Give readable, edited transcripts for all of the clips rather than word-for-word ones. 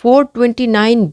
429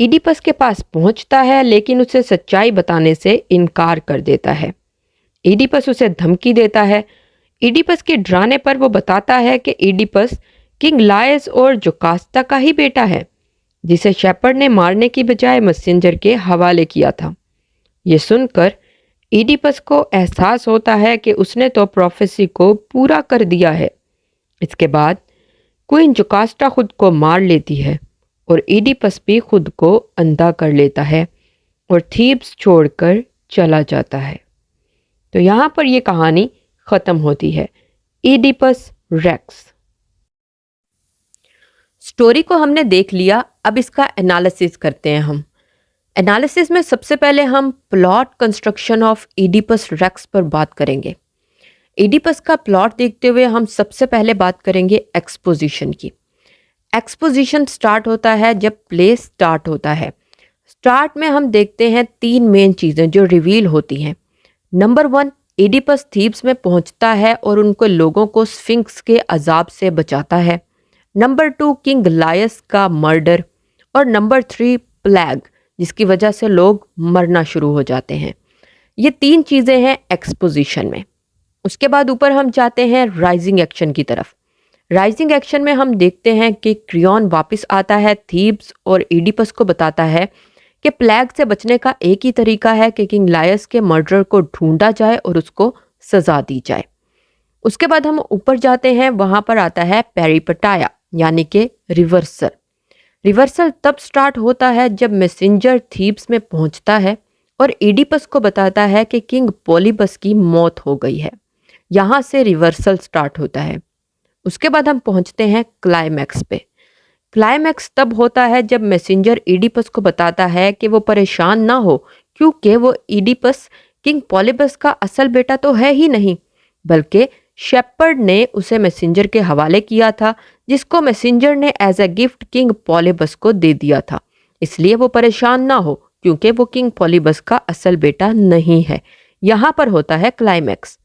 Oedipus کے پاس پہنچتا ہے لیکن اسے سچائی بتانے سے انکار کر دیتا ہے۔ ایڈیپس اسے دھمکی دیتا ہے۔ ایڈیپس کے ڈرانے پر وہ بتاتا ہے کہ ایڈیپس کنگ لائس اور جوکاستا کا ہی بیٹا ہے، جسے شیپرڈ نے مارنے کی بجائے میسنجر کے حوالے کیا تھا۔ یہ سن کر ایڈیپس کو احساس ہوتا ہے کہ اس نے تو پروفیسی کو پورا کر دیا ہے۔ اس کے بعد کوئن جوکاسٹا خود کو مار لیتی ہے اور ایڈیپس بھی خود کو اندھا کر لیتا ہے اور تھیبس چھوڑ کر چلا جاتا ہے۔ تو یہاں پر یہ کہانی ختم ہوتی ہے، ایڈیپس ریکس۔ سٹوری کو ہم نے دیکھ لیا، اب اس کا انالیسس کرتے ہیں ہم۔ انالیسس میں سب سے پہلے ہم plot construction of Oedipus Rex پر بات کریں گے۔ ایڈیپس کا پلاٹ دیکھتے ہوئے ہم سب سے پہلے بات کریں گے ایکسپوزیشن کی۔ ایکسپوزیشن سٹارٹ ہوتا ہے جب پلے سٹارٹ ہوتا ہے۔ سٹارٹ میں ہم دیکھتے ہیں 3 مین چیزیں جو ریویل ہوتی ہیں۔ نمبر 1، ایڈیپس تھیبس میں پہنچتا ہے اور ان کو لوگوں کو سفنکس کے عذاب سے بچاتا ہے۔ نمبر 2، کنگ لائس کا مرڈر، اور نمبر 3، پلیگ، جس کی وجہ سے لوگ مرنا شروع ہو جاتے ہیں۔ یہ 3 چیزیں ہیں ایکسپوزیشن میں۔ اس کے بعد اوپر ہم جاتے ہیں رائزنگ ایکشن کی طرف۔ رائزنگ ایکشن میں ہم دیکھتے ہیں کہ کریون واپس آتا ہے تھیبس اور ایڈیپس کو بتاتا ہے کہ پلیگ سے بچنے کا ایک ہی طریقہ ہے کہ کنگ لائس کے مرڈر کو ڈھونڈا جائے اور اس کو سزا دی جائے۔ اس کے بعد ہم اوپر جاتے ہیں، وہاں پر آتا ہے پیریپٹایا یعنی کہ ریورسل۔ ریورسل تب سٹارٹ ہوتا ہے جب میسنجر تھیبس میں پہنچتا ہے اور ایڈیپس کو بتاتا ہے کہ کنگ پولیبس کی موت ہو گئی ہے۔ یہاں سے ریورسل سٹارٹ ہوتا ہے۔ اس کے بعد ہم پہنچتے ہیں کلائمیکس پہ۔ کلائمیکس تب ہوتا ہے جب میسنجر ایڈیپس کو بتاتا ہے کہ وہ پریشان نہ ہو، کیونکہ وہ ایڈیپس کنگ پولیبس کا اصل بیٹا تو ہے ہی نہیں، بلکہ شیپرڈ نے اسے میسنجر کے حوالے کیا تھا، جس کو میسنجر نے ایز اے گفٹ کنگ پولیبس کو دے دیا تھا۔ اس لیے وہ پریشان نہ ہو کیونکہ وہ کنگ پولیبس کا اصل بیٹا نہیں ہے۔ یہاں پر ہوتا ہے کلائمیکس۔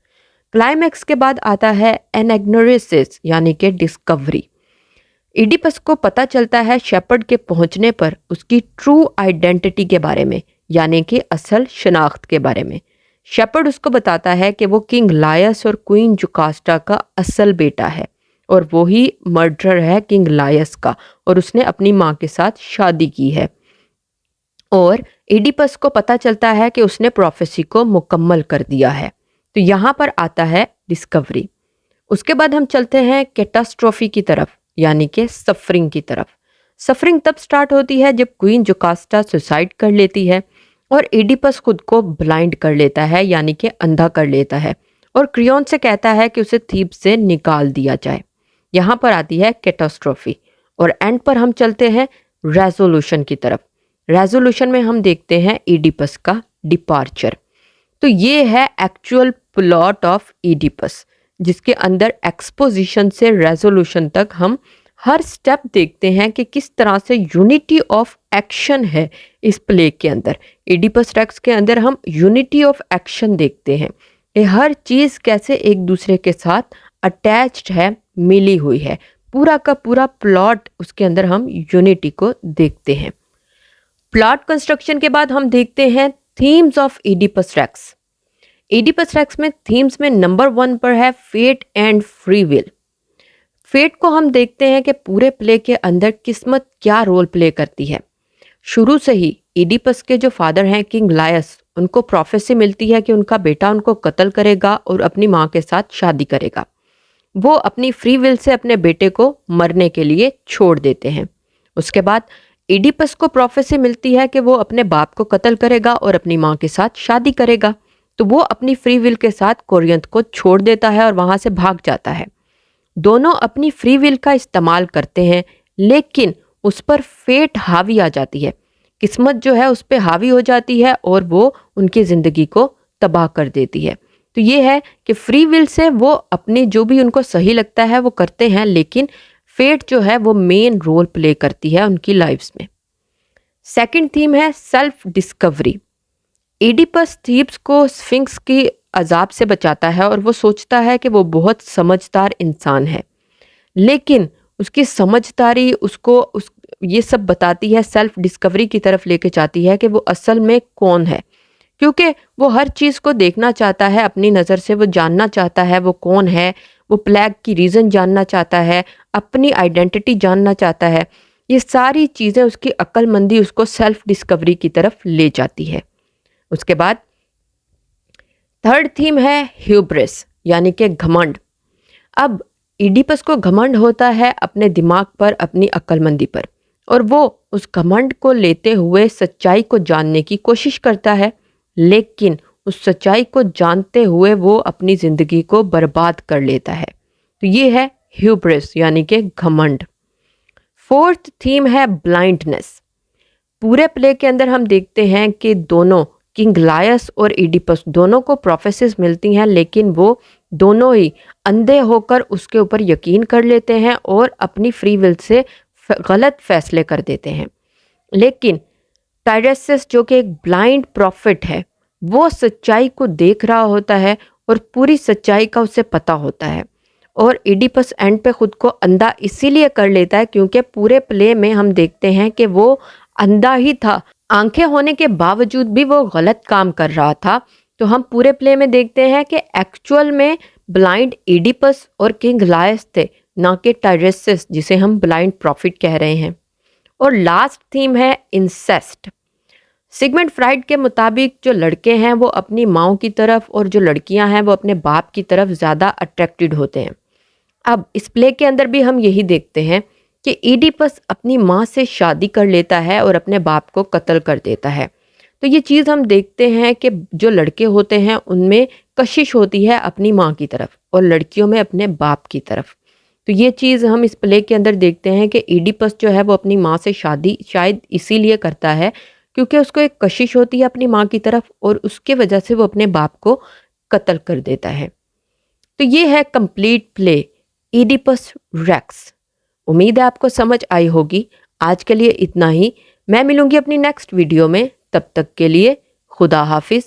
کلائمیکس کے بعد آتا ہے انیگنوریسس یعنی کہ ڈسکوری۔ ایڈیپس کو پتہ چلتا ہے شیپرڈ کے پہنچنے پر اس کی ٹرو آئیڈینٹی کے بارے میں، یعنی کہ اصل شناخت کے بارے میں۔ شیپرڈ اس کو بتاتا ہے کہ وہ کنگ لائس اور کوئن جوکاسٹا کا اصل بیٹا ہے اور وہی مرڈرر ہے کنگ لائس کا، اور اس نے اپنی ماں کے ساتھ شادی کی ہے۔ اور ایڈیپس کو پتہ چلتا ہے کہ اس نے پروفیسی کو مکمل کر دیا ہے۔ تو یہاں پر آتا ہے ڈسکوری۔ اس کے بعد ہم چلتے ہیں کیٹاسٹروفی کی طرف، یعنی کہ سفرنگ کی طرف۔ سفرنگ تب سٹارٹ ہوتی ہے جب کوئن جوکاسٹا سوسائڈ کر لیتی ہے اور ایڈیپس خود کو بلائنڈ کر لیتا ہے، یعنی کہ اندھا کر لیتا ہے، اور کریون سے کہتا ہے کہ اسے تھیبس سے نکال دیا جائے۔ یہاں پر آتی ہے کیٹاسٹروفی۔ اور اینڈ پر ہم چلتے ہیں ریزولوشن کی طرف۔ ریزولوشن میں ہم دیکھتے ہیں ایڈیپس کا ڈپارچر۔ تو یہ ہے ایکچوئل پلاٹ آف ایڈیپس، جس کے اندر ایکسپوزیشن سے ریزولوشن تک ہم ہر سٹیپ دیکھتے ہیں کہ کس طرح سے یونٹی آف ایکشن ہے اس پلے کے اندر۔ ایڈیپس ریکس کے اندر ہم یونٹی آف ایکشن دیکھتے ہیں کہ ہر چیز کیسے ایک دوسرے کے ساتھ اٹیچڈ ہے، ملی ہوئی ہے۔ پورا کا پورا پلاٹ اس کے اندر ہم یونٹی کو دیکھتے ہیں۔ پلاٹ کنسٹرکشن کے بعد ہم دیکھتے ہیں themes of Oedipus Rex. Oedipus Rex میں تھیمز میں نمبر 1 پر ہے fate and free will. Fate کو ہم دیکھتے ہیں کہ پورے پلے کے اندر قسمت کیا رول پلے کرتی ہے۔ شروع سے ہی ایڈیپس کے جو فادر ہیں کنگ لائس، ان کو پروفیسی ملتی ہے کہ ان کا بیٹا ان کو قتل کرے گا اور اپنی ماں کے ساتھ شادی کرے گا۔ وہ اپنی فری ول سے اپنے بیٹے کو مرنے کے لیے چھوڑ دیتے ہیں۔ اس کے بعد ایڈیپس کو پروفیسی ملتی ہے کہ وہ اپنے باپ کو قتل کرے گا اور اپنی ماں کے ساتھ شادی کرے گا، تو وہ اپنی فری ول کے ساتھ کورینتھ کو چھوڑ دیتا ہے اور وہاں سے بھاگ جاتا ہے۔ دونوں اپنی فری ول کا استعمال کرتے ہیں، لیکن اس پر فیٹ حاوی آ جاتی ہے، قسمت جو ہے اس پہ حاوی ہو جاتی ہے اور وہ ان کی زندگی کو تباہ کر دیتی ہے۔ تو یہ ہے کہ فری ول سے وہ اپنی جو بھی ان کو صحیح لگتا ہے وہ کرتے ہیں، لیکن فیٹ جو ہے وہ مین رول پلے کرتی ہے ان کی لائفز میں۔ سیکنڈ تھیم ہے سیلف ڈسکوری۔ ایڈیپس تھیبس کو سفنکس کی عذاب سے بچاتا ہے اور وہ سوچتا ہے کہ وہ بہت سمجھدار انسان ہے، لیکن اس کی سمجھداری اس کو یہ سب بتاتی ہے، سیلف ڈسکوری کی طرف لے کے جاتی ہے کہ وہ اصل میں کون ہے، کیونکہ وہ ہر چیز کو دیکھنا چاہتا ہے اپنی نظر سے، وہ جاننا چاہتا ہے وہ کون ہے، وہ پلیگ کی ریزن جاننا چاہتا ہے، اپنی آئیڈینٹی جاننا چاہتا ہے۔ یہ ساری چیزیں اس کی عقل مندی اس کو سیلف ڈسکوری کی طرف لے جاتی ہے۔ اس کے بعد تھرڈ تھیم ہے ہیوبرس، یعنی کہ گھمنڈ۔ اب ایڈیپس کو گھمنڈ ہوتا ہے اپنے دماغ پر، اپنی عقل مندی پر، اور وہ اس گھمنڈ کو لیتے ہوئے سچائی کو جاننے کی کوشش کرتا ہے، لیکن اس سچائی کو جانتے ہوئے وہ اپنی زندگی کو برباد کر لیتا ہے۔ تو یہ ہے ہیوبرس یعنی کہ گھمنڈ۔ فورتھ تھیم ہے بلائنڈنس۔ پورے پلے کے اندر ہم دیکھتے ہیں کہ دونوں کنگ لائس اور ایڈیپس دونوں کو پروفیسز ملتی ہیں، لیکن وہ دونوں ہی اندھے ہو کر اس کے اوپر یقین کر لیتے ہیں اور اپنی فری ول سے غلط فیصلے کر دیتے ہیں۔ لیکن ٹائریسس جو کہ ایک بلائنڈ پروفٹ ہے، وہ سچائی کو دیکھ رہا ہوتا ہے اور پوری سچائی کا اسے پتہ ہوتا ہے، اور ایڈیپس اینڈ پہ خود کو اندھا اسی لیے کر لیتا ہے کیونکہ پورے پلے میں ہم دیکھتے ہیں کہ وہ اندھا ہی تھا، آنکھیں ہونے کے باوجود بھی وہ غلط کام کر رہا تھا۔ تو ہم پورے پلے میں دیکھتے ہیں کہ ایکچول میں بلائنڈ ایڈیپس اور کنگ لائس تھے، نہ کہ ٹائریسس جسے ہم بلائنڈ پروفٹ کہہ رہے ہیں۔ اور لاسٹ تھیم ہے انسیسٹ۔ سگمنڈ فرائڈ کے مطابق جو لڑکے ہیں وہ اپنی ماؤں کی طرف اور جو لڑکیاں ہیں وہ اپنے باپ کی طرف زیادہ اٹریکٹڈ ہوتے ہیں۔ اب اس پلے کے اندر بھی ہم یہی دیکھتے ہیں کہ ایڈیپس اپنی ماں سے شادی کر لیتا ہے اور اپنے باپ کو قتل کر دیتا ہے۔ تو یہ چیز ہم دیکھتے ہیں کہ جو لڑکے ہوتے ہیں ان میں کشش ہوتی ہے اپنی ماں کی طرف اور لڑکیوں میں اپنے باپ کی طرف۔ تو یہ چیز ہم اس پلے کے اندر دیکھتے ہیں کہ ایڈیپس جو ہے وہ اپنی ماں سے شادی شاید اسی لیے کرتا ہے کیونکہ اس کو ایک کشش ہوتی ہے اپنی ماں کی طرف، اور اس کے وجہ سے وہ اپنے باپ کو قتل کر دیتا ہے۔ تو یہ ہے کمپلیٹ پلے ایڈیپس ریکس۔ امید ہے آپ کو سمجھ آئی ہوگی۔ آج کے لیے اتنا ہی، میں ملوں گی اپنی نیکسٹ ویڈیو میں، تب تک کے لیے خدا حافظ۔